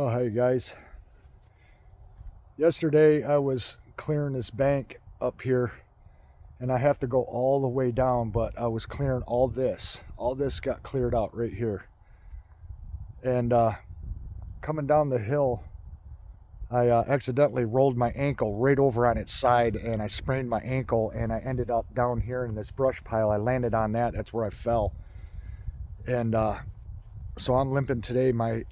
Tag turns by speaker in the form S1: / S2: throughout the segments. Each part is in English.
S1: Oh, hey guys. Yesterday I was clearing this bank up here and I have to go all the way down, but I was clearing all this. All this got cleared out right here. And coming down the hill, I accidentally rolled my ankle right over on its side and I sprained my ankle and I ended up down here in this brush pile. I landed on that. That's where I fell. And so I'm limping today. My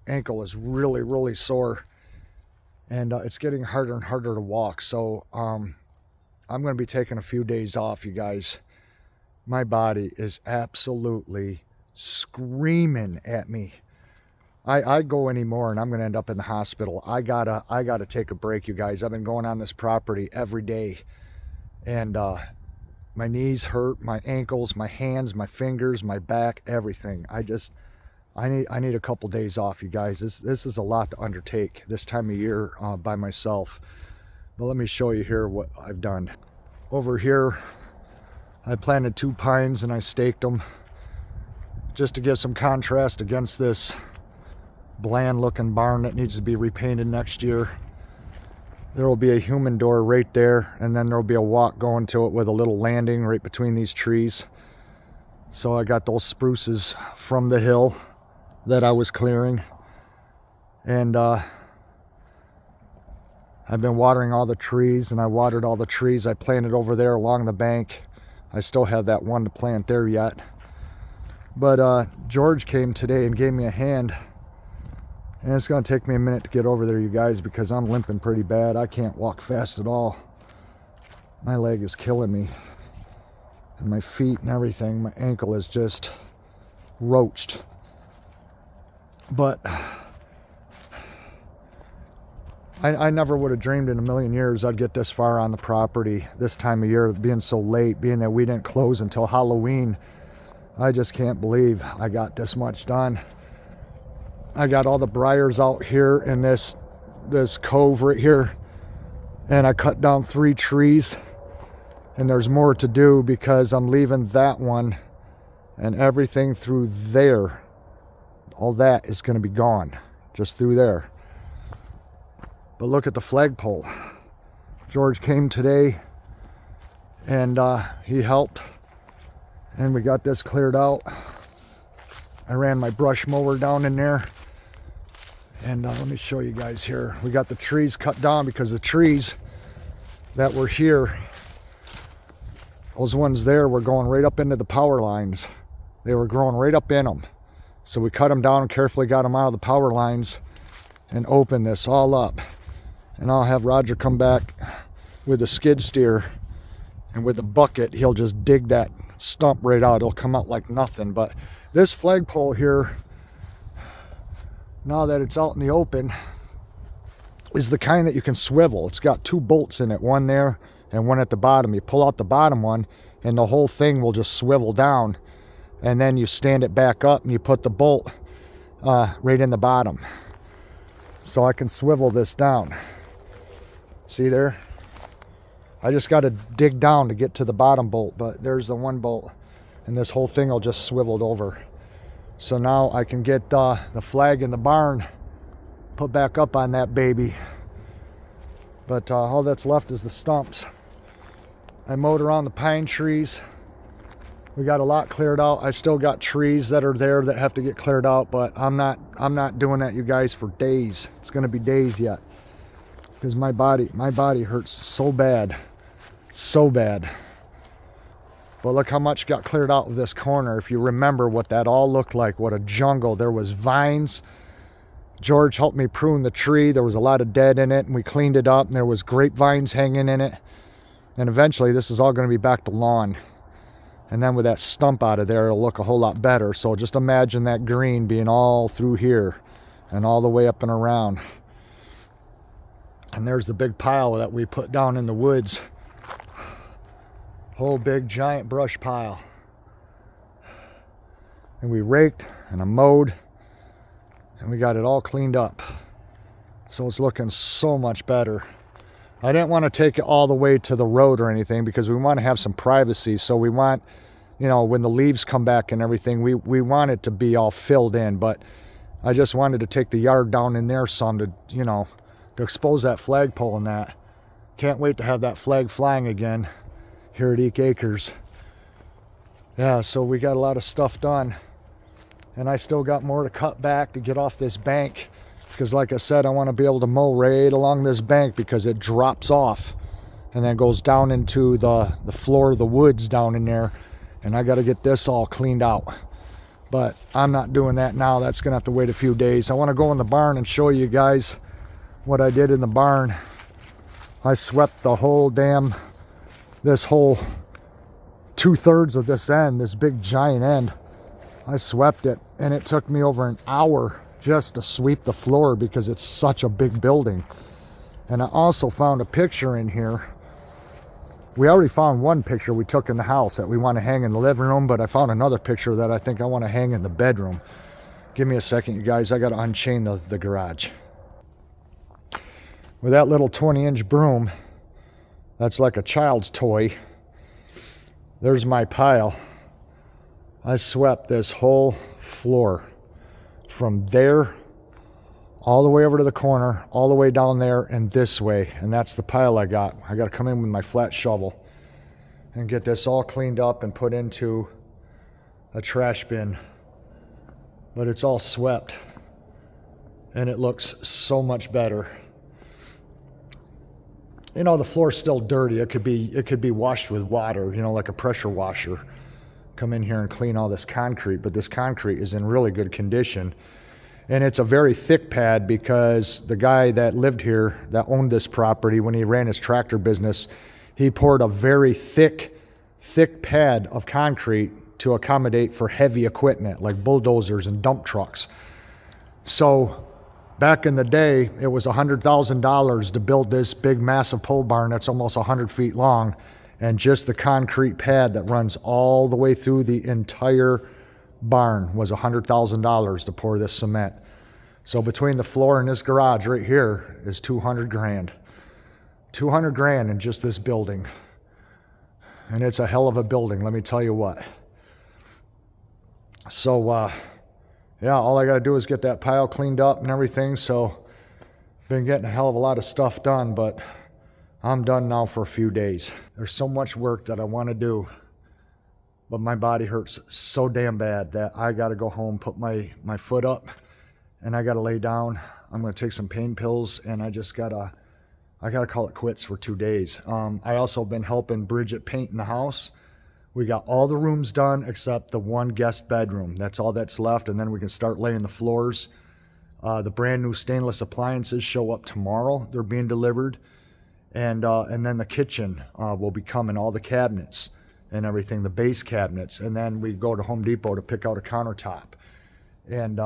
S1: ankle is really sore. And it's getting harder and harder to walk. So I'm going to be taking a few days off, you guys. My body is absolutely screaming at me. I go anymore and I'm going to end up in the hospital. I gotta take a break, you guys. I've been going on this property every day. And my knees hurt, my ankles, my hands, my fingers, my back, everything. I need a couple days off, you guys. This is a lot to undertake this time of year by myself. But let me show you here what I've done. Over here, I planted 2 pines and I staked them just to give some contrast against this bland looking barn that needs to be repainted next year. There will be a human door right there, and then there will be a walk going to it with a little landing right between these trees. So I got those spruces from the hill that I was clearing, and I've been watering all the trees, and I watered all the trees I planted over there along the bank. I still have that one to plant there yet, but George came today and gave me a hand, and it's going to take me a minute to get over there, you guys, because I'm limping pretty bad. I can't walk fast at all. My leg is killing me, and my feet and everything. My ankle is just roached. But I never would have dreamed in a million years I'd get this far on the property this time of year, being so late, being that we didn't close until Halloween. I just can't believe I got this much done. I got all the briars out here in this cove right here, and I cut down 3 trees, and there's more to do because I'm leaving that one and everything through there. All that is going to be gone just through there. But look at the flagpole. George came today and he helped, and we got this cleared out. I ran my brush mower down in there, and let me show you guys here. We got the trees cut down because the trees that were here, those ones there, were going right up into the power lines. They were growing right up in them. So we cut them down and carefully got them out of the power lines and opened this all up. And I'll have Roger come back with a skid steer, and with a bucket he'll just dig that stump right out. It'll come out like nothing. But this flagpole here, now that it's out in the open, is the kind that you can swivel. It's got 2 bolts in it, one there and one at the bottom. You pull out the bottom one and the whole thing will just swivel down, and then you stand it back up and you put the bolt right in the bottom. So I can swivel this down. See there? I just got to dig down to get to the bottom bolt, but there's the one bolt, and this whole thing will just swiveled over. So now I can get the flag in the barn put back up on that baby. But all that's left is the stumps. I mowed around the pine trees. We got a lot cleared out. I still got trees that are there that have to get cleared out, but I'm not doing that, you guys, for days. It's going to be days yet, because my body hurts so bad. But look how much got cleared out of this corner. If you remember what that all looked like, what a jungle. There was vines. George helped me prune the tree. There was a lot of dead in it, and we cleaned it up, and there was grapevines hanging in it. And eventually this is all going to be back to lawn. And then with that stump out of there, it'll look a whole lot better. So just imagine that green being all through here and all the way up and around. And there's the big pile that we put down in the woods. Whole big giant brush pile. And we raked and I mowed, and we got it all cleaned up. So it's looking so much better. I didn't want to take it all the way to the road or anything because we want to have some privacy. So we want, you know, when the leaves come back and everything, we want it to be all filled in. But I just wanted to take the yard down in there some to, you know, to expose that flagpole and that. Can't wait to have that flag flying again here at Eek Acres. Yeah, so we got a lot of stuff done. And I still got more to cut back to get off this bank. Because like I said, I want to be able to mow right along this bank because it drops off. And then goes down into the floor of the woods down in there. And I got to get this all cleaned out. But I'm not doing that now. That's going to have to wait a few days. I want to go in the barn and show you guys what I did in the barn. I swept the whole this whole 2/3 of this end, this big giant end. I swept it, and it took me over an hour just to sweep the floor because it's such a big building. And I also found a picture in here. We already found one picture we took in the house that we want to hang in the living room, but I found another picture that I think I want to hang in the bedroom. Give me a second, you guys. I got to unchain the garage. With that little 20-inch broom, that's like a child's toy. There's my pile. I swept this whole floor from there all the way over to the corner, all the way down there and this way. And that's the pile I got. I got to come in with my flat shovel and get this all cleaned up and put into a trash bin. But it's all swept and it looks so much better. You know, the floor's still dirty. It could be washed with water, you know, like a pressure washer. Come in here and clean all this concrete, but this concrete is in really good condition. And it's a very thick pad because the guy that lived here, that owned this property, when he ran his tractor business, he poured a very thick pad of concrete to accommodate for heavy equipment like bulldozers and dump trucks. So back in the day, it was $100,000 to build this big, massive pole barn that's almost 100 feet long, and just the concrete pad that runs all the way through the entire barn was $100,000 to pour this cement. So between the floor and this garage right here is 200 grand. 200 grand in just this building. And it's a hell of a building, let me tell you what. So, yeah, all I got to do is get that pile cleaned up and everything. So, been getting a hell of a lot of stuff done, but I'm done now for a few days. There's so much work that I want to do, but my body hurts so damn bad that I got to go home, put my foot up, and I got to lay down. I'm going to take some pain pills, and I got to call it quits for 2 days. I also been helping Bridget paint in the house. We got all the rooms done except the one guest bedroom. That's all that's left, and then we can start laying the floors. The brand new stainless appliances show up tomorrow. They're being delivered. And then the kitchen will be coming, all the cabinets and everything, the base cabinets. And then we go to Home Depot to pick out a countertop. And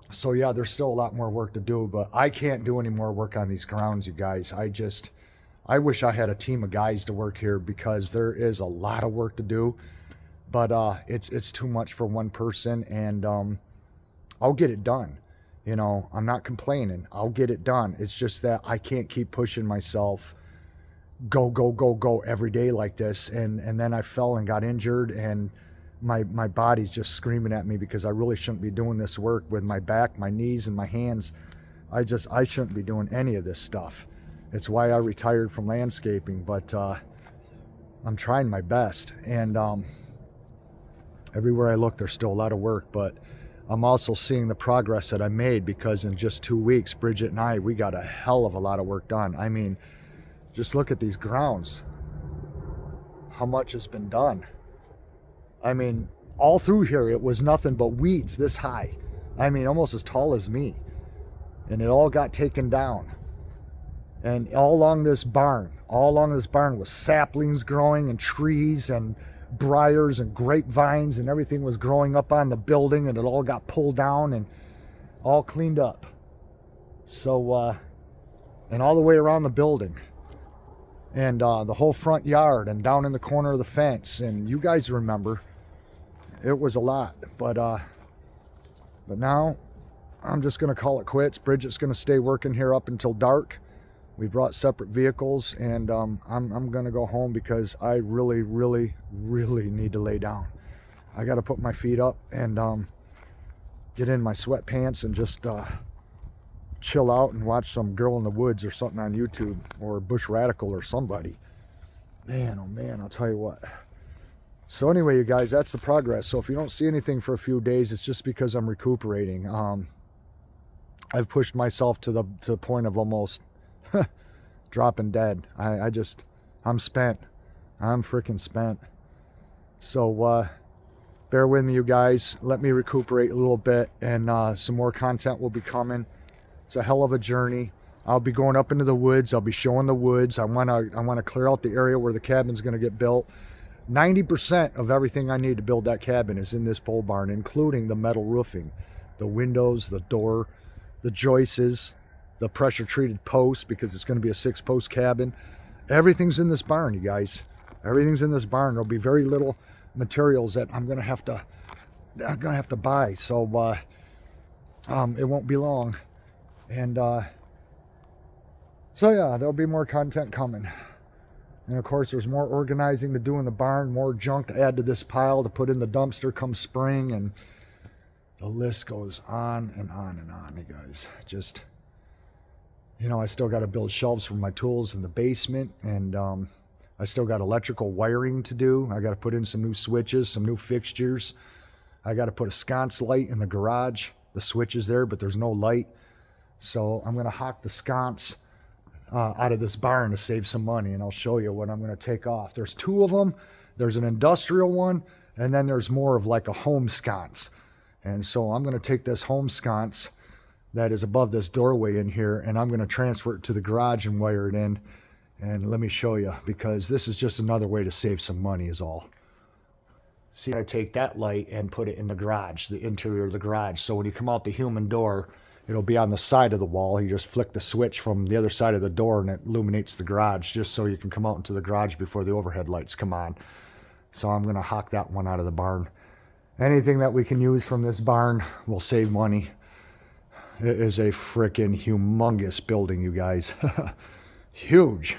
S1: so, yeah, there's still a lot more work to do, but I can't do any more work on these grounds, you guys. I wish I had a team of guys to work here because there is a lot of work to do, but it's too much for one person, and I'll get it done. You know, I'm not complaining. I'll get it done. It's just that I can't keep pushing myself go every day like this. And then I fell and got injured, and my body's just screaming at me because I really shouldn't be doing this work with my back, my knees, and my hands. I shouldn't be doing any of this stuff. It's why I retired from landscaping, but I'm trying my best. And everywhere I look, there's still a lot of work, but I'm also seeing the progress that I made because in just 2 weeks, Bridget and I, we got a hell of a lot of work done. I mean, just look at these grounds. How much has been done. I mean, all through here, it was nothing but weeds this high. I mean, almost as tall as me. And it all got taken down. And all along this barn was saplings growing and trees and briars and grapevines, and everything was growing up on the building, and it all got pulled down and all cleaned up. So, and all the way around the building. And the whole front yard and down in the corner of the fence. And you guys remember, it was a lot. But now, I'm just going to call it quits. Bridget's going to stay working here up until dark. We brought separate vehicles, and I'm going to go home because I really, really, really need to lay down. I got to put my feet up and get in my sweatpants and just chill out and watch some Girl in the Woods or something on YouTube, or Bush Radical or somebody. Man, oh man, I'll tell you what. So anyway, you guys, that's the progress. So if you don't see anything for a few days, it's just because I'm recuperating. I've pushed myself to the point of almost dropping dead. I'm spent. I'm freaking spent. So bear with me, you guys. Let me recuperate a little bit, and some more content will be coming. It's a hell of a journey. I'll be going up into the woods. I'll be showing the woods. I want to clear out the area where the cabin's going to get built. 90% of everything I need to build that cabin is in this pole barn, including the metal roofing, the windows, the door, the joists, the pressure treated posts, because it's going to be a 6-post cabin. Everything's in this barn, you guys. Everything's in this barn. There'll be very little materials that I'm going to have to buy. So it won't be long. And so yeah, there'll be more content coming. And of course, there's more organizing to do in the barn, more junk to add to this pile to put in the dumpster come spring, and the list goes on and on and on, you guys. Just, you know, I still got to build shelves for my tools in the basement, and I still got electrical wiring to do. I got to put in some new switches, some new fixtures. I got to put a sconce light in the garage. The switch is there, but there's no light. So I'm going to hawk the sconce out of this barn to save some money, and I'll show you what I'm going to take off. There's 2 of them. There's an industrial one, and then there's more of like a home sconce. And so I'm going to take this home sconce that is above this doorway in here, and I'm going to transfer it to the garage and wire it in. And let me show you, because this is just another way to save some money is all. See, I take that light and put it in the garage, the interior of the garage. So when you come out the human door, it'll be on the side of the wall. You just flick the switch from the other side of the door and it illuminates the garage, just so you can come out into the garage before the overhead lights come on. So I'm going to hawk that one out of the barn. Anything that we can use from this barn will save money. It is a freaking humongous building, you guys. Huge.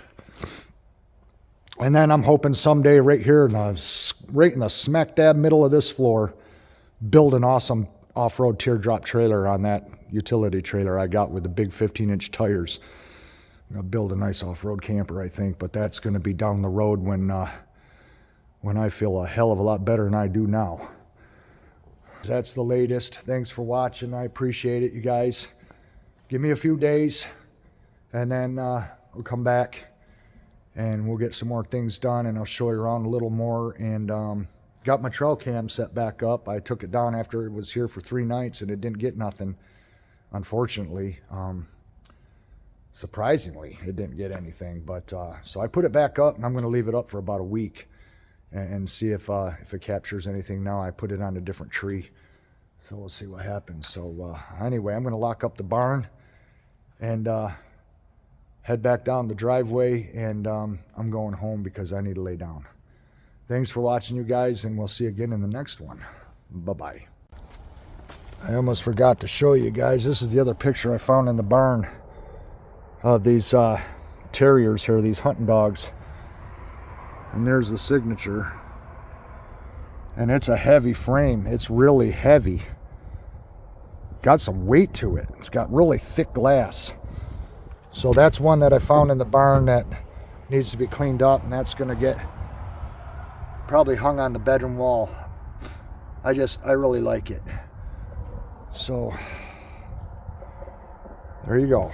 S1: And then I'm hoping someday right here, right in the smack dab middle of this floor, build an awesome off-road teardrop trailer on that utility trailer I got with the big 15-inch tires. I'm going to build a nice off-road camper, I think, but that's going to be down the road when I feel a hell of a lot better than I do now. That's the latest. Thanks for watching. I appreciate it, you guys. Give me a few days, and then we'll come back and we'll get some more things done, and I'll show you around a little more. And got my trail cam set back up. I took it down after it was here for 3 nights, and it didn't get nothing, unfortunately. Surprisingly, it didn't get anything. But so I put it back up, and I'm going to leave it up for about a week and see if it captures anything. Now I put it on a different tree, so we'll see what happens. So anyway, I'm going to lock up the barn and head back down the driveway, and I'm going home because I need to lay down. Thanks for watching, you guys, and we'll see you again in the next one. Bye-bye. I almost forgot to show you guys. This is the other picture I found in the barn of these terriers here, these hunting dogs. And there's the signature. And it's a heavy frame. It's really heavy. Got some weight to it. It's got really thick glass. So that's one that I found in the barn that needs to be cleaned up, and that's going to get probably hung on the bedroom wall. I really like it. So there you go.